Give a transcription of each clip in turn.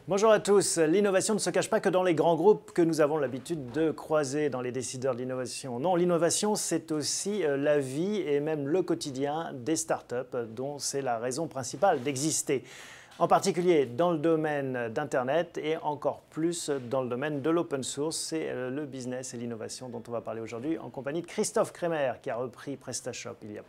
Bonjour à tous. L'innovation ne se cache pas que dans les grands groupes que nous avons l'habitude de croiser dans les décideurs de l'innovation. Non, l'innovation, c'est aussi la vie et même le quotidien des startups dont c'est la raison principale d'exister. En particulier dans le domaine d'Internet et encore plus dans le domaine de l'open source. C'est le business et l'innovation dont on va parler aujourd'hui en compagnie de Christophe Kremer qui a repris PrestaShop il y a peu.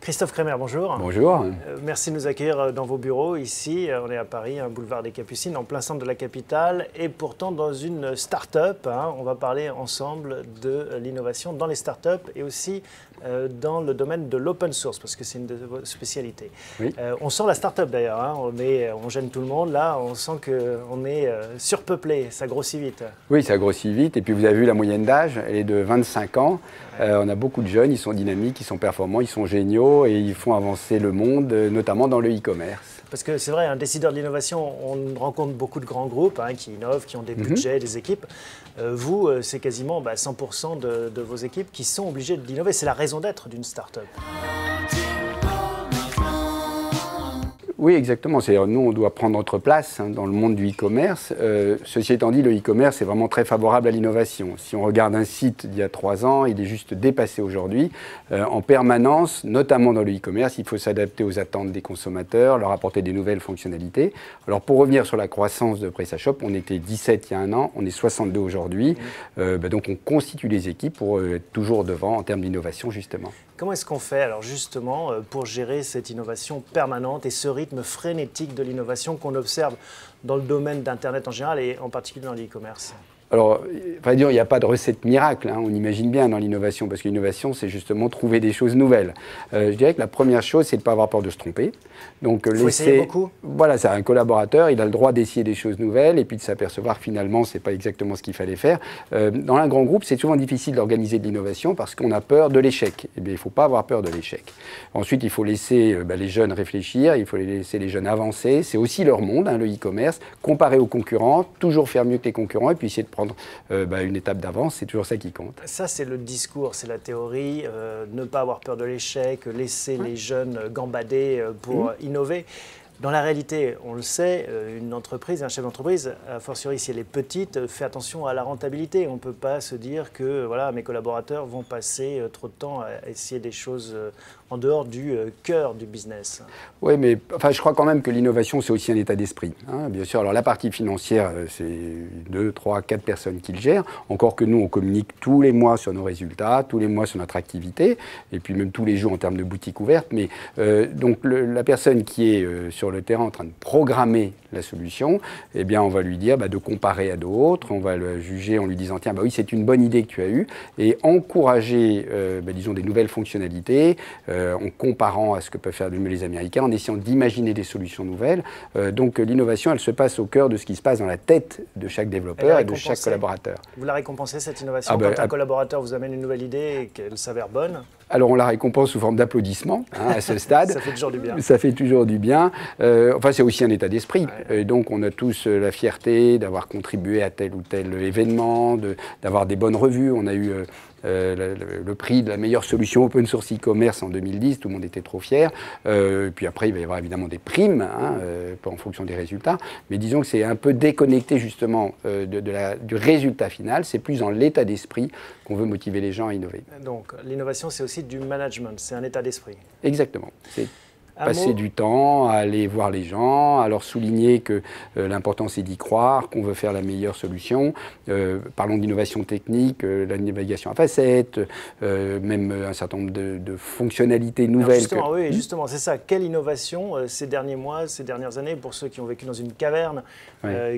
Christophe Kremer, bonjour. Bonjour. Merci de nous accueillir dans vos bureaux ici. On est à Paris, boulevard des Capucines, en plein centre de la capitale et pourtant dans une start-up. On va parler ensemble de l'innovation dans les start-up et aussi dans le domaine de l'open source parce que c'est une de vos spécialités. Oui. On sent la start-up d'ailleurs, on gêne tout le monde. Là, on sent qu'on est surpeuplé, ça grossit vite. Oui, ça grossit vite et puis vous avez vu la moyenne d'âge, elle est de 25 ans. On a beaucoup de jeunes, ils sont dynamiques, ils sont performants, ils sont géniaux et ils font avancer le monde, notamment dans le e-commerce. Parce que c'est vrai, un décideur de l'innovation, on rencontre beaucoup de grands groupes qui innovent, qui ont des budgets, des équipes. Vous, c'est quasiment 100% de vos équipes qui sont obligées d'innover. C'est la raison d'être d'une start-up. Oui, exactement. C'est-à-dire, nous, on doit prendre notre place dans le monde du e-commerce. Ceci étant dit, le e-commerce est vraiment très favorable à l'innovation. Si on regarde un site d'il y a 3 ans, il est juste dépassé aujourd'hui. En permanence, notamment dans le e-commerce, il faut s'adapter aux attentes des consommateurs, leur apporter des nouvelles fonctionnalités. Alors, pour revenir sur la croissance de PrestaShop, on était 17 il y a un an, on est 62 aujourd'hui. Donc, on constitue les équipes pour être toujours devant en termes d'innovation, justement. Comment est-ce qu'on fait, alors justement, pour gérer cette innovation permanente et ce rythme frénétique de l'innovation qu'on observe dans le domaine d'Internet en général et en particulier dans l'e-commerce ? Alors, il n'y a pas de recette miracle, on imagine bien dans l'innovation, parce que l'innovation, c'est justement trouver des choses nouvelles. Je dirais que la première chose, c'est de ne pas avoir peur de se tromper. Donc, il faut essayer beaucoup. Voilà, c'est un collaborateur, il a le droit d'essayer des choses nouvelles et puis de s'apercevoir que finalement, ce n'est pas exactement ce qu'il fallait faire. Dans un grand groupe, c'est souvent difficile d'organiser de l'innovation parce qu'on a peur de l'échec. Eh bien, il ne faut pas avoir peur de l'échec. Ensuite, il faut laisser les jeunes réfléchir, il faut laisser les jeunes avancer. C'est aussi leur monde, le e-commerce, comparer aux concurrents, toujours faire mieux que les concurrents et puis essayer de prendre une étape d'avance, c'est toujours ça qui compte. Ça, c'est le discours, c'est la théorie, ne pas avoir peur de l'échec, laisser les jeunes gambader pour innover. Dans la réalité, on le sait, une entreprise, un chef d'entreprise, a fortiori si elle est petite, fait attention à la rentabilité. On ne peut pas se dire que voilà, mes collaborateurs vont passer trop de temps à essayer des choses en dehors du cœur du business. Oui, mais je crois quand même que l'innovation, c'est aussi un état d'esprit. Bien sûr, alors la partie financière, c'est 2, 3, 4 personnes qui le gèrent. Encore que nous, on communique tous les mois sur nos résultats, tous les mois sur notre activité, et puis même tous les jours en termes de boutique ouverte. Mais donc la personne qui est sur le terrain en train de programmer la solution, eh bien, on va lui dire de comparer à d'autres, on va le juger en lui disant tiens, oui, c'est une bonne idée que tu as eue, et encourager, disons, des nouvelles fonctionnalités, en comparant à ce que peuvent faire les Américains, en essayant d'imaginer des solutions nouvelles. Donc l'innovation, elle se passe au cœur de ce qui se passe dans la tête de chaque développeur et de chaque collaborateur. Vous la récompensez, cette innovation, quand un collaborateur vous amène une nouvelle idée et qu'elle s'avère bonne? Alors on la récompense sous forme d'applaudissements à ce stade. Ça fait toujours du bien. Ça fait toujours du bien. C'est aussi un état d'esprit. Donc on a tous la fierté d'avoir contribué à tel ou tel événement, d'avoir des bonnes revues. On a eu le prix de la meilleure solution open source e-commerce en 2010, tout le monde était trop fier. Puis après, il va y avoir évidemment des primes en fonction des résultats. Mais disons que c'est un peu déconnecté justement du résultat final. C'est plus dans l'état d'esprit qu'on veut motiver les gens à innover. Donc l'innovation, c'est aussi du management, c'est un état d'esprit. Exactement. Passer du temps à aller voir les gens, à leur souligner que l'important c'est d'y croire, qu'on veut faire la meilleure solution. Parlons d'innovation technique, la navigation à facettes, même un certain nombre de fonctionnalités nouvelles. Alors justement, justement, c'est ça. Quelle innovation ces derniers mois, ces dernières années, pour ceux qui ont vécu dans une caverne,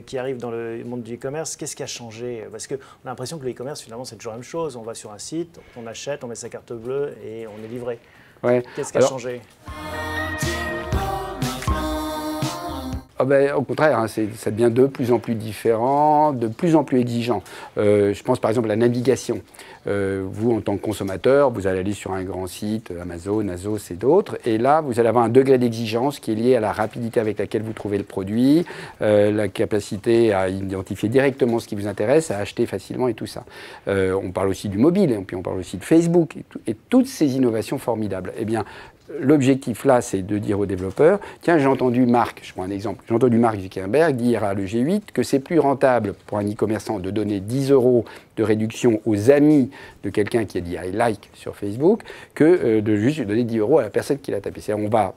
qui arrivent dans le monde du e-commerce, qu'est-ce qui a changé? Parce qu'on a l'impression que le e-commerce, finalement, c'est toujours la même chose. On va sur un site, on achète, on met sa carte bleue et on est livré. Qu'est-ce qui a changé? Au contraire, hein, ça devient de plus en plus différent, de plus en plus exigeant. Je pense par exemple à la navigation. Vous, en tant que consommateur, vous allez aller sur un grand site, Amazon, Azos et d'autres, et là, vous allez avoir un degré d'exigence qui est lié à la rapidité avec laquelle vous trouvez le produit, la capacité à identifier directement ce qui vous intéresse, à acheter facilement et tout ça. On parle aussi du mobile, et puis on parle aussi de Facebook, et toutes ces innovations formidables. Eh bien, l'objectif là, c'est de dire aux développeurs, tiens, j'ai entendu Marc, je prends un exemple, j'ai entendu Mark Zuckerberg dire à le G8 que c'est plus rentable pour un e-commerçant de donner 10 € de réduction aux amis de quelqu'un qui a dit I like sur Facebook que de juste lui donner 10 € à la personne qui l'a tapé. C'est-à-dire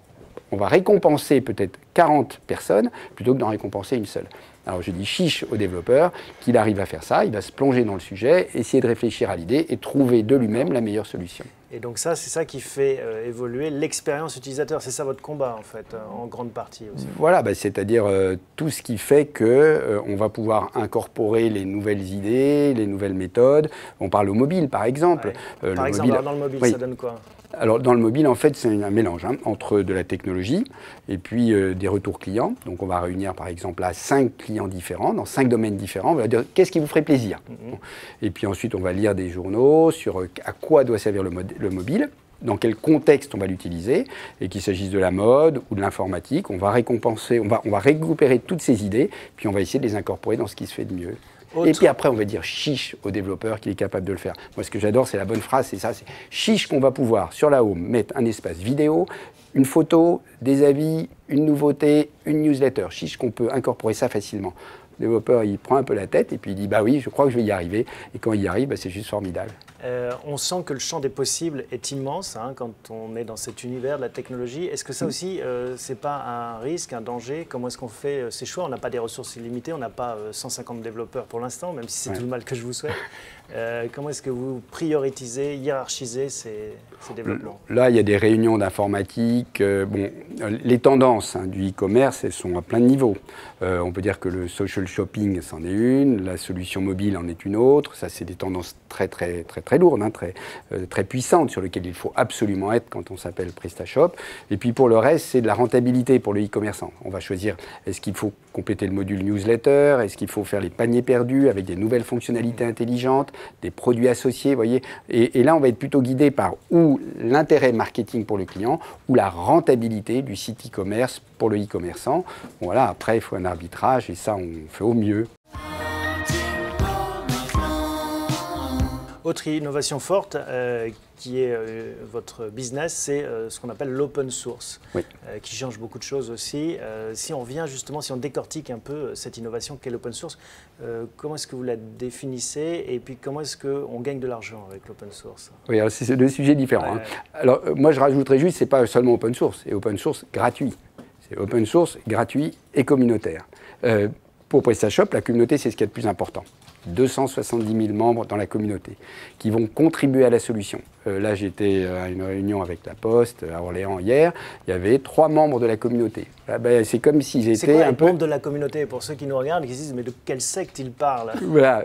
on va récompenser peut-être 40 personnes plutôt que d'en récompenser une seule. Alors je dis chiche au développeur qu'il arrive à faire ça, il va se plonger dans le sujet, essayer de réfléchir à l'idée et trouver de lui-même la meilleure solution. Et donc ça, c'est ça qui fait évoluer l'expérience utilisateur. C'est ça votre combat, en fait, en grande partie aussi. Voilà, c'est-à-dire tout ce qui fait qu'on va pouvoir incorporer les nouvelles idées, les nouvelles méthodes. On parle au mobile, par exemple. Ouais. Par exemple, dans le mobile, oui. Ça donne quoi ? Alors, dans le mobile, en fait, c'est un mélange entre de la technologie et puis des retours clients. Donc, on va réunir, par exemple, là, 5 clients différents, dans 5 domaines différents. On va dire, qu'est-ce qui vous ferait plaisir ? Et puis ensuite, on va lire des journaux sur à quoi doit servir le mobile, dans quel contexte on va l'utiliser, et qu'il s'agisse de la mode ou de l'informatique. On va récompenser, on va récupérer toutes ces idées, puis on va essayer de les incorporer dans ce qui se fait de mieux. Et puis après, on va dire chiche au développeur qu'il est capable de le faire. Moi, ce que j'adore, c'est la bonne phrase, c'est ça, c'est chiche qu'on va pouvoir, sur la home, mettre un espace vidéo, une photo, des avis, une nouveauté, une newsletter. Chiche qu'on peut incorporer ça facilement. Le développeur, il prend un peu la tête et puis il dit « bah oui, je crois que je vais y arriver ». Et quand il y arrive, c'est juste formidable. On sent que le champ des possibles est immense quand on est dans cet univers de la technologie. Est-ce que ça aussi, c'est pas un risque, un danger ? Comment est-ce qu'on fait ces choix ? On n'a pas des ressources illimitées, on n'a pas 150 développeurs pour l'instant, même si c'est tout le mal que je vous souhaite. Comment est-ce que vous prioritisez, hiérarchisez ces développements ? Là, il y a des réunions d'informatique. Les tendances du e-commerce, elles sont à plein de niveaux. On peut dire que le social shopping, c'en est une, la solution mobile en est une autre. Ça, c'est des tendances très lourdes, très puissantes, sur lesquelles il faut absolument être quand on s'appelle PrestaShop. Et puis pour le reste, c'est de la rentabilité pour le e-commerçant. On va choisir, est-ce qu'il faut compléter le module newsletter, est-ce qu'il faut faire les paniers perdus avec des nouvelles fonctionnalités intelligentes, des produits associés, vous voyez. Et là, on va être plutôt guidé par ou l'intérêt marketing pour le client, ou la rentabilité du site e-commerce pour le e-commerçant. Bon, voilà, après, il faut un arbitrage, et ça, on fait au mieux. Autre innovation forte qui est votre business, c'est ce qu'on appelle l'open source, oui. Qui change beaucoup de choses aussi. Si on vient justement, si on décortique un peu cette innovation qu'est l'open source, comment est-ce que vous la définissez et puis comment est-ce qu'on gagne de l'argent avec l'open source ? Oui, alors c'est deux sujets différents. Alors moi je rajouterais juste, c'est pas seulement open source, c'est open source gratuit. C'est open source gratuit et communautaire. Pour PrestaShop, la communauté, c'est ce qu'il y a de plus important. 270 000 membres dans la communauté qui vont contribuer à la solution. Là, j'étais à une réunion avec la Poste à Orléans hier. Il y avait 3 membres de la communauté. C'est comme s'ils étaient quoi, un peu... membres de la communauté, pour ceux qui nous regardent, qui se disent mais de quelle secte ils parlent ? Voilà,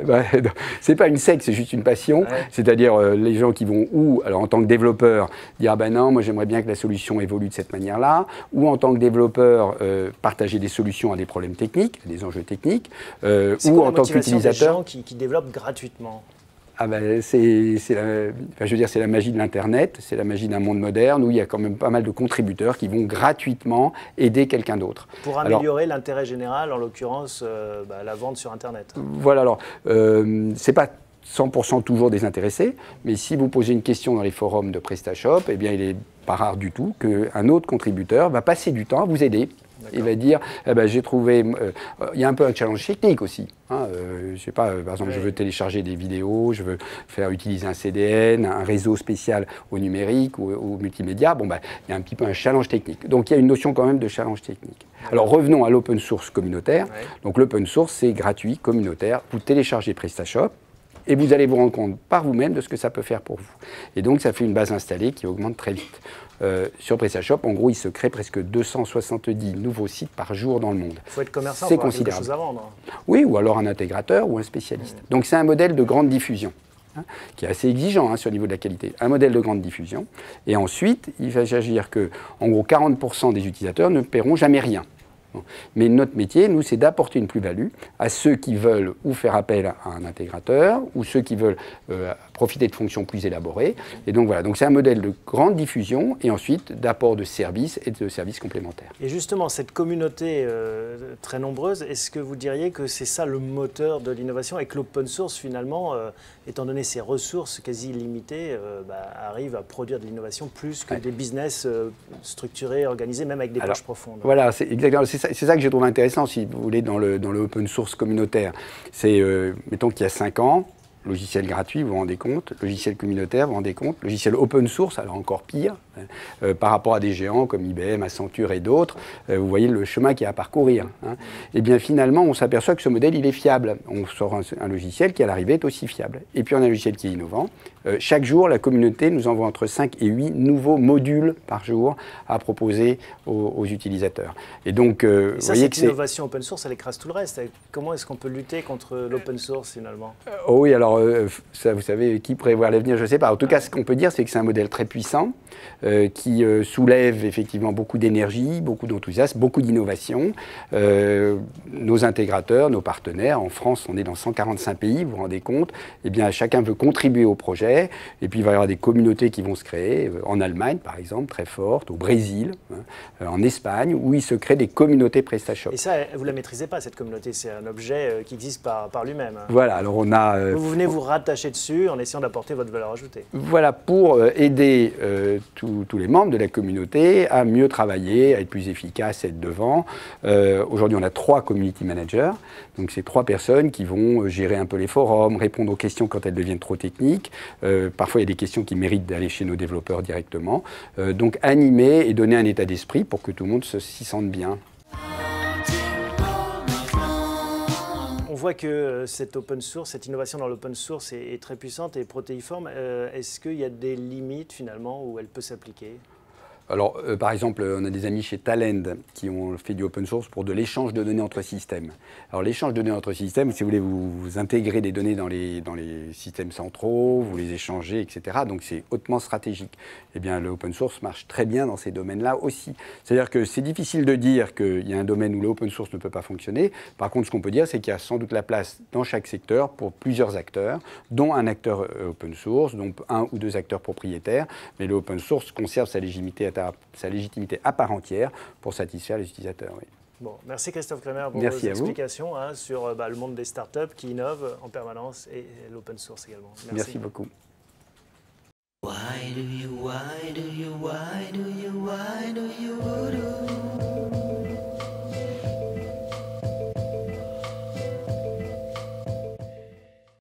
c'est pas une secte, c'est juste une passion. Ouais. C'est-à-dire les gens qui vont alors en tant que développeur, dire non, moi j'aimerais bien que la solution évolue de cette manière-là, ou en tant que développeur, partager des solutions à des problèmes techniques, à des enjeux techniques, ou en tant qu'utilisateur. Qui développent gratuitement. C'est la magie de l'Internet, c'est la magie d'un monde moderne où il y a quand même pas mal de contributeurs qui vont gratuitement aider quelqu'un d'autre. Pour améliorer l'intérêt général, en l'occurrence la vente sur Internet. Voilà, alors c'est pas 100% toujours désintéressé, mais si vous posez une question dans les forums de PrestaShop, eh bien il n'est pas rare du tout qu'un autre contributeur va passer du temps à vous aider. Il va dire, j'ai trouvé... il y a un peu un challenge technique aussi. Je sais pas, par exemple, je veux télécharger des vidéos, je veux faire utiliser un CDN, un réseau spécial au numérique ou au multimédia. Il y a un petit peu un challenge technique. Donc, il y a une notion quand même de challenge technique. Alors, revenons à l'open source communautaire. Donc, l'open source, c'est gratuit, communautaire. Vous téléchargez PrestaShop et vous allez vous rendre compte par vous-même de ce que ça peut faire pour vous. Et donc, ça fait une base installée qui augmente très vite. Sur PrestaShop, en gros, il se crée presque 270 nouveaux sites par jour dans le monde. Il faut être commerçant pour avoir quelque chose à vendre. Oui, ou alors un intégrateur ou un spécialiste. Donc c'est un modèle de grande diffusion, qui est assez exigeant sur le niveau de la qualité. Un modèle de grande diffusion. Et ensuite, il va s'agir que, en gros, 40% des utilisateurs ne paieront jamais rien. Bon. Mais notre métier, nous, c'est d'apporter une plus-value à ceux qui veulent ou faire appel à un intégrateur, ou ceux qui veulent profiter de fonctions plus élaborées. Et donc voilà, donc c'est un modèle de grande diffusion et ensuite d'apport de services et de services complémentaires. Et justement, cette communauté très nombreuse, est-ce que vous diriez que c'est ça le moteur de l'innovation et que l'open source, finalement, étant donné ses ressources quasi illimitées, arrive à produire de l'innovation plus que des business structurés, organisés, même avec des poches profondes? Voilà, c'est exactement, c'est ça que je trouve intéressant, si vous voulez, dans le open source communautaire. C'est, mettons qu'il y a 5 ans, logiciel gratuit, vous vous rendez compte, logiciel communautaire, vous vous rendez compte, logiciel open source, alors encore pire, par rapport à des géants comme IBM, Accenture et d'autres, vous voyez le chemin qu'il y a à parcourir. Hein. Et bien finalement, on s'aperçoit que ce modèle, il est fiable. On sort un logiciel qui, à l'arrivée, est aussi fiable. Et puis on a un logiciel qui est innovant. Chaque jour, la communauté nous envoie entre 5 et 8 nouveaux modules par jour à proposer aux utilisateurs. Et donc, vous voyez que cette innovation open source, elle écrase tout le reste. Comment est-ce qu'on peut lutter contre l'open source, finalement? Oui, alors, ça, vous savez, qui prévoit l'avenir, je ne sais pas. En tout cas, ce qu'on peut dire, c'est que c'est un modèle très puissant, qui soulève effectivement beaucoup d'énergie, beaucoup d'enthousiasme, beaucoup d'innovation. Nos intégrateurs, nos partenaires, en France, on est dans 145 pays, vous vous rendez compte, eh bien, chacun veut contribuer au projet, et puis il va y avoir des communautés qui vont se créer, en Allemagne, par exemple, très fortes, au Brésil, en Espagne, où il se crée des communautés PrestaShop. Et ça, vous ne la maîtrisez pas, cette communauté, c'est un objet qui existe par lui-même. Voilà, alors on a... vous venez vous rattacher dessus en essayant d'apporter votre valeur ajoutée. Voilà, pour aider tous les membres de la communauté à mieux travailler, à être plus efficaces, à être devant. Aujourd'hui, on a 3 community managers. Donc, c'est 3 personnes qui vont gérer un peu les forums, répondre aux questions quand elles deviennent trop techniques. Parfois, il y a des questions qui méritent d'aller chez nos développeurs directement. Donc, animer et donner un état d'esprit pour que tout le monde s'y sente bien. On voit que cette open source, cette innovation dans l'open source est très puissante et protéiforme. Est-ce qu'il y a des limites finalement où elle peut s'appliquer ? Alors, par exemple, on a des amis chez Talend qui ont fait du open source pour de l'échange de données entre systèmes. Alors, l'échange de données entre systèmes, si vous voulez, vous intégrez des données dans les systèmes centraux, vous les échangez, etc. Donc, c'est hautement stratégique. Eh bien, le open source marche très bien dans ces domaines-là aussi. C'est-à-dire que c'est difficile de dire qu'il y a un domaine où l'open source ne peut pas fonctionner. Par contre, ce qu'on peut dire, c'est qu'il y a sans doute la place dans chaque secteur pour plusieurs acteurs, dont un acteur open source, dont 1 ou 2 acteurs propriétaires. Mais le open source conserve sa légitimité à part entière pour satisfaire les utilisateurs. Oui. Bon, merci Christophe Kremer pour vos explications sur le monde des startups qui innovent en permanence et l'open source également. Merci beaucoup. Why do you